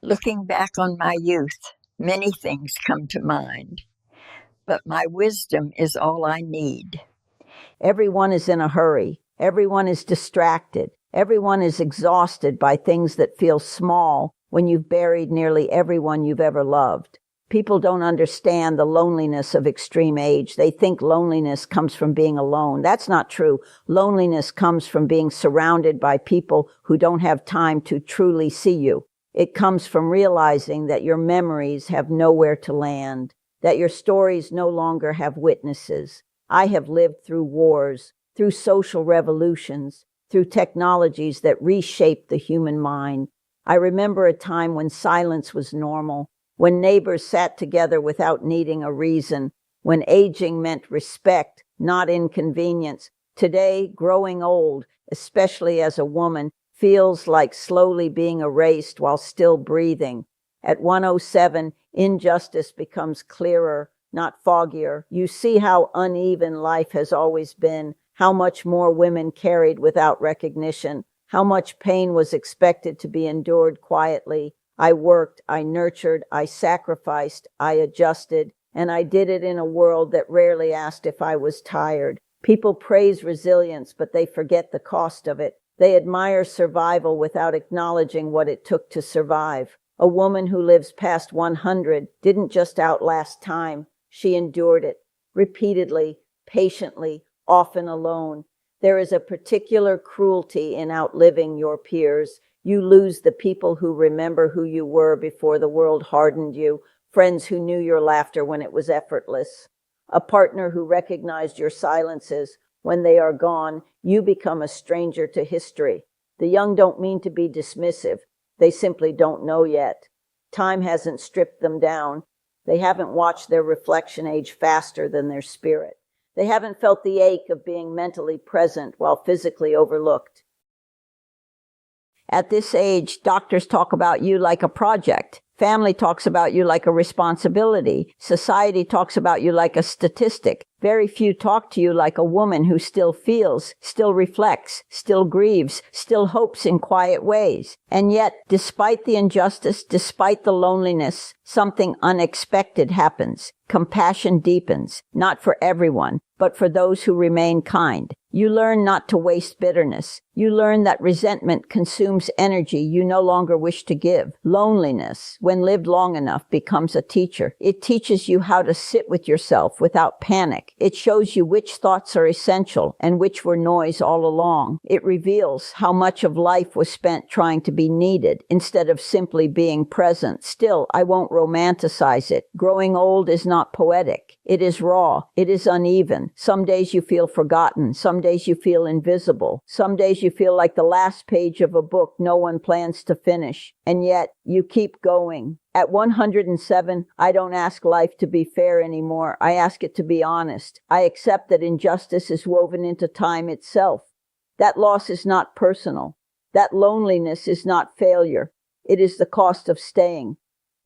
Looking back on my youth, many things come to mind, but my wisdom is all I need. Everyone is in a hurry. Everyone is distracted. Everyone is exhausted by things that feel small when you've buried nearly everyone you've ever loved. People don't understand the loneliness of extreme age. They think loneliness comes from being alone. That's not true. Loneliness comes from being surrounded by people who don't have time to truly see you. It comes from realizing that your memories have nowhere to land, that your stories no longer have witnesses. I have lived through wars, through social revolutions, through technologies that reshaped the human mind. I remember a time when silence was normal, when neighbors sat together without needing a reason, when aging meant respect, not inconvenience. Today, growing old, especially as a woman, feels like slowly being erased while still breathing. At 107, injustice becomes clearer, not foggier. You see how uneven life has always been, how much more women carried without recognition, how much pain was expected to be endured quietly. I worked, I nurtured, I sacrificed, I adjusted, and I did it in a world that rarely asked if I was tired. People praise resilience, but they forget the cost of it. They admire survival without acknowledging what it took to survive. A woman who lives past 100 didn't just outlast time. She endured it repeatedly, patiently, often alone. There is a particular cruelty in outliving your peers. You lose the people who remember who you were before the world hardened you, friends who knew your laughter when it was effortless, a partner who recognized your silences. When they are gone, you become a stranger to history. The young don't mean to be dismissive. They simply don't know yet. Time hasn't stripped them down. They haven't watched their reflection age faster than their spirit. They haven't felt the ache of being mentally present while physically overlooked. At this age, doctors talk about you like a project. Family talks about you like a responsibility. Society talks about you like a statistic. Very few talk to you like a woman who still feels, still reflects, still grieves, still hopes in quiet ways. And yet, despite the injustice, despite the loneliness, something unexpected happens. Compassion deepens, not for everyone, but for those who remain kind. You learn not to waste bitterness. You learn that resentment consumes energy you no longer wish to give. Loneliness, when lived long enough, becomes a teacher. It teaches you how to sit with yourself without panic. It shows you which thoughts are essential and which were noise all along. It reveals how much of life was spent trying to be needed instead of simply being present. Still, I won't romanticize it. Growing old is not poetic. It is raw. It is uneven. Some days you feel forgotten. Some days you feel invisible. Some days you feel like the last page of a book no one plans to finish. And yet, you keep going. At 107, I don't ask life to be fair anymore. I ask it to be honest. I accept that injustice is woven into time itself. That loss is not personal. That loneliness is not failure. It is the cost of staying.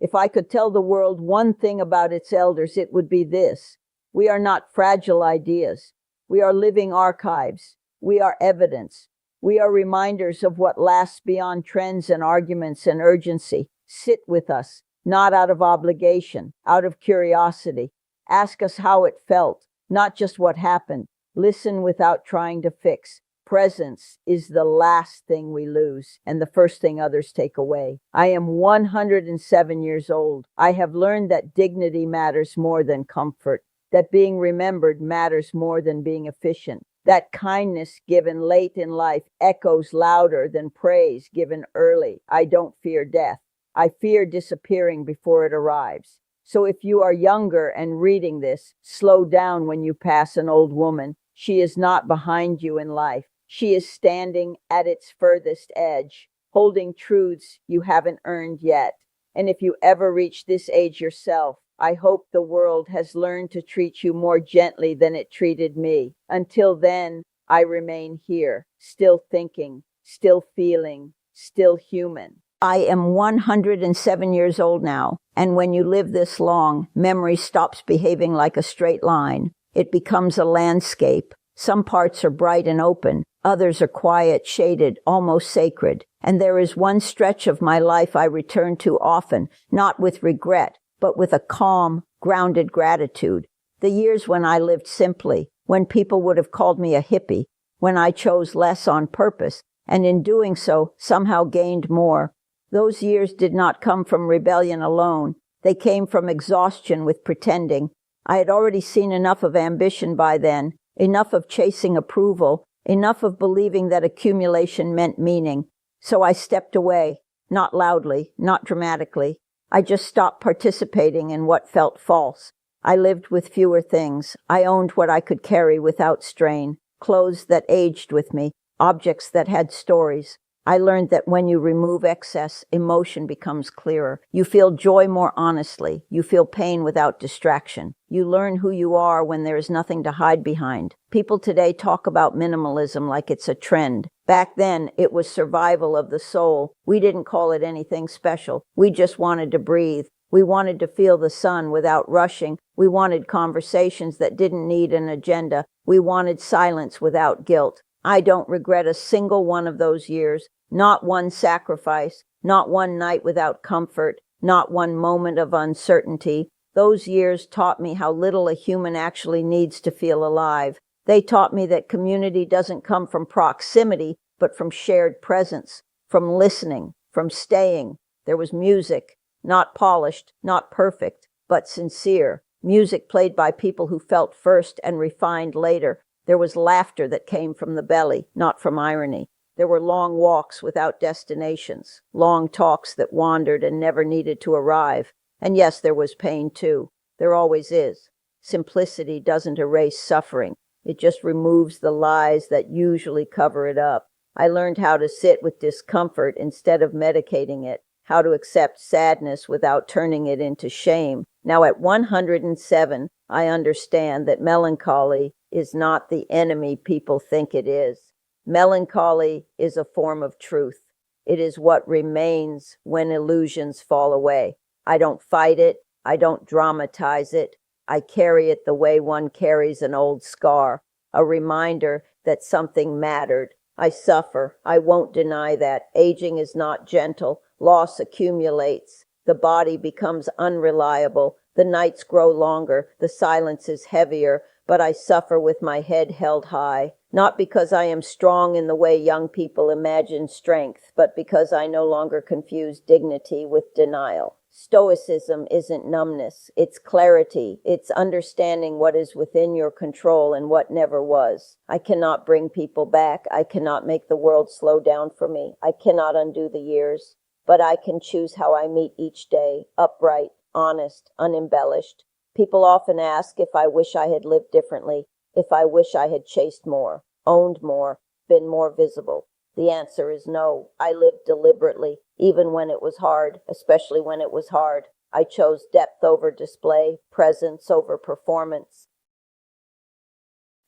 If I could tell the world one thing about its elders, it would be this. We are not fragile ideas. We are living archives. We are evidence. We are reminders of what lasts beyond trends and arguments and urgency. Sit with us, not out of obligation, out of curiosity. Ask us how it felt, not just what happened. Listen without trying to fix. Presence is the last thing we lose and the first thing others take away. I am 107 years old. I have learned that dignity matters more than comfort, that being remembered matters more than being efficient, that kindness given late in life echoes louder than praise given early. I don't fear death. I fear disappearing before it arrives. So if you are younger and reading this, slow down when you pass an old woman. She is not behind you in life. She is standing at its furthest edge, holding truths you haven't earned yet. And if you ever reach this age yourself, I hope the world has learned to treat you more gently than it treated me. Until then, I remain here, still thinking, still feeling, still human. I am 107 years old now, and when you live this long, memory stops behaving like a straight line. It becomes a landscape. Some parts are bright and open. Others are quiet, shaded, almost sacred. And there is one stretch of my life I return to often, not with regret, but with a calm, grounded gratitude. The years when I lived simply, when people would have called me a hippie, when I chose less on purpose, and in doing so somehow gained more. Those years did not come from rebellion alone. They came from exhaustion with pretending. I had already seen enough of ambition by then, enough of chasing approval, enough of believing that accumulation meant meaning. So I stepped away, not loudly, not dramatically. I just stopped participating in what felt false. I lived with fewer things. I owned what I could carry without strain, clothes that aged with me, objects that had stories. I learned that when you remove excess, emotion becomes clearer. You feel joy more honestly. You feel pain without distraction. You learn who you are when there is nothing to hide behind. People today talk about minimalism like it's a trend. Back then, it was survival of the soul. We didn't call it anything special. We just wanted to breathe. We wanted to feel the sun without rushing. We wanted conversations that didn't need an agenda. We wanted silence without guilt. I don't regret a single one of those years, not one sacrifice, not one night without comfort, not one moment of uncertainty. Those years taught me how little a human actually needs to feel alive. They taught me that community doesn't come from proximity, but from shared presence, from listening, from staying. There was music, not polished, not perfect, but sincere. Music played by people who felt first and refined later. There was laughter that came from the belly, not from irony. There were long walks without destinations, long talks that wandered and never needed to arrive. And yes, there was pain too. There always is. Simplicity doesn't erase suffering. It just removes the lies that usually cover it up. I learned how to sit with discomfort instead of medicating it, how to accept sadness without turning it into shame. Now at 107, I understand that melancholy is not the enemy people think it is. Melancholy is a form of truth. It is what remains when illusions fall away. I don't fight it. I don't dramatize it. I carry it the way one carries an old scar, a reminder that something mattered. I suffer. I won't deny that. Aging is not gentle. Loss accumulates. The body becomes unreliable. The nights grow longer. The silence is heavier. But I suffer with my head held high, not because I am strong in the way young people imagine strength, but because I no longer confuse dignity with denial. Stoicism isn't numbness, it's clarity, it's understanding what is within your control and what never was. I cannot bring people back, I cannot make the world slow down for me, I cannot undo the years, but I can choose how I meet each day, upright, honest, unembellished. People often ask if I wish I had lived differently, if I wish I had chased more, owned more, been more visible. The answer is no. I lived deliberately, even when it was hard, especially when it was hard. I chose depth over display, presence over performance.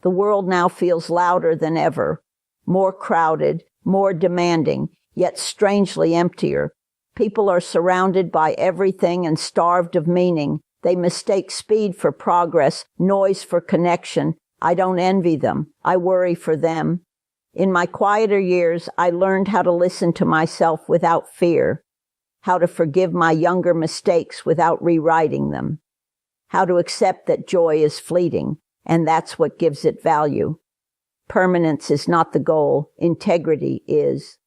The world now feels louder than ever, more crowded, more demanding, yet strangely emptier. People are surrounded by everything and starved of meaning. They mistake speed for progress, noise for connection. I don't envy them. I worry for them. In my quieter years, I learned how to listen to myself without fear, how to forgive my younger mistakes without rewriting them, how to accept that joy is fleeting, and that's what gives it value. Permanence is not the goal. Integrity is.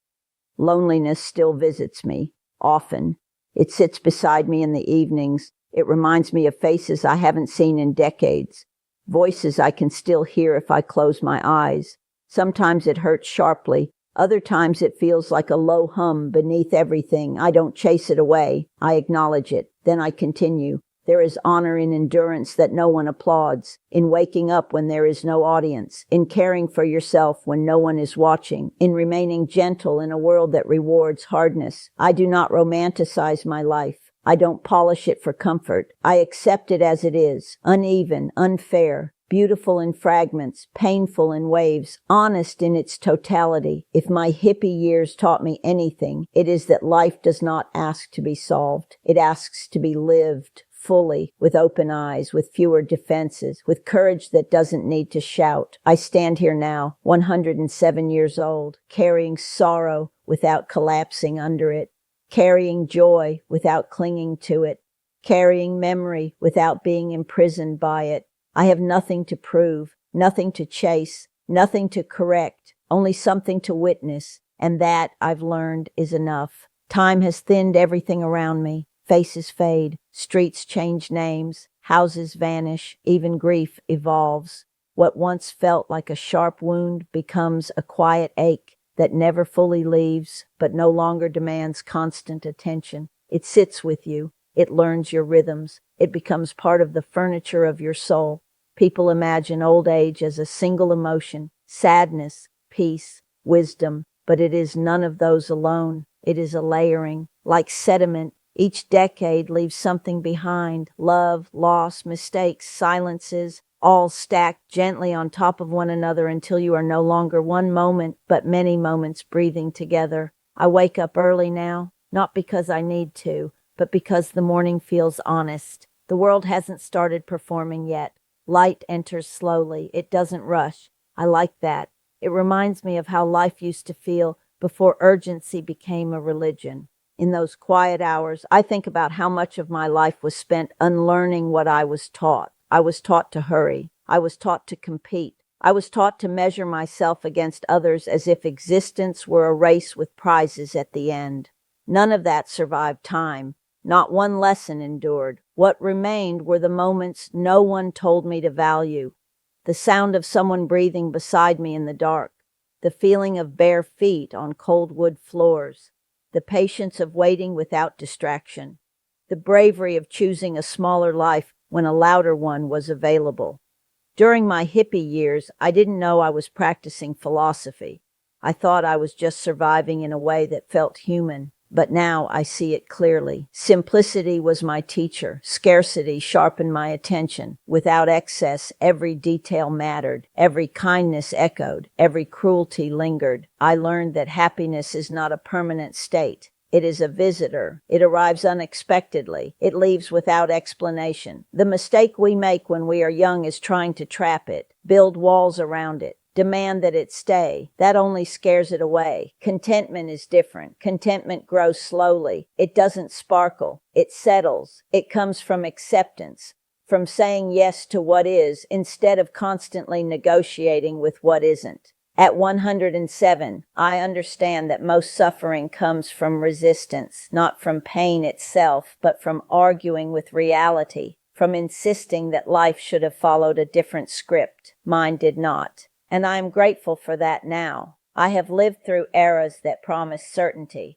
Loneliness still visits me, often. It sits beside me in the evenings. It reminds me of faces I haven't seen in decades, voices I can still hear if I close my eyes. Sometimes it hurts sharply. Other times it feels like a low hum beneath everything. I don't chase it away. I acknowledge it. Then I continue. There is honor in endurance that no one applauds, in waking up when there is no audience, in caring for yourself when no one is watching, in remaining gentle in a world that rewards hardness. I do not romanticize my life. I don't polish it for comfort. I accept it as it is, uneven, unfair, beautiful in fragments, painful in waves, honest in its totality. If my hippie years taught me anything, it is that life does not ask to be solved. It asks to be lived fully, with open eyes, with fewer defenses, with courage that doesn't need to shout. I stand here now, 107 years old, carrying sorrow without collapsing under it, carrying joy without clinging to it, carrying memory without being imprisoned by it. I have nothing to prove, nothing to chase, nothing to correct, only something to witness, and that, I've learned, is enough. Time has thinned everything around me. Faces fade, streets change names, houses vanish, even grief evolves. What once felt like a sharp wound becomes a quiet ache that never fully leaves, but no longer demands constant attention. It sits with you. It learns your rhythms. It becomes part of the furniture of your soul. People imagine old age as a single emotion, sadness, peace, wisdom, but it is none of those alone. It is a layering. Like sediment, each decade leaves something behind: love, loss, mistakes, silences, all stacked gently on top of one another until you are no longer one moment, but many moments breathing together. I wake up early now, not because I need to, but because the morning feels honest. The world hasn't started performing yet. Light enters slowly. It doesn't rush. I like that. It reminds me of how life used to feel before urgency became a religion. In those quiet hours, I think about how much of my life was spent unlearning what I was taught. I was taught to hurry. I was taught to compete. I was taught to measure myself against others as if existence were a race with prizes at the end. None of that survived time. Not one lesson endured. What remained were the moments no one told me to value. The sound of someone breathing beside me in the dark. The feeling of bare feet on cold wood floors. The patience of waiting without distraction. The bravery of choosing a smaller life when a louder one was available. During my hippie years, I didn't know I was practicing philosophy. I thought I was just surviving in a way that felt human. But now I see it clearly. Simplicity was my teacher. Scarcity sharpened my attention. Without excess, every detail mattered. Every kindness echoed. Every cruelty lingered. I learned that happiness is not a permanent state. It is a visitor. It arrives unexpectedly. It leaves without explanation. The mistake we make when we are young is trying to trap it, build walls around it, demand that it stay. That only scares it away. Contentment is different. Contentment grows slowly. It doesn't sparkle. It settles. It comes from acceptance, from saying yes to what is instead of constantly negotiating with what isn't. At 107, I understand that most suffering comes from resistance, not from pain itself, but from arguing with reality, from insisting that life should have followed a different script. Mine did not. And I am grateful for that now. I have lived through eras that promised certainty.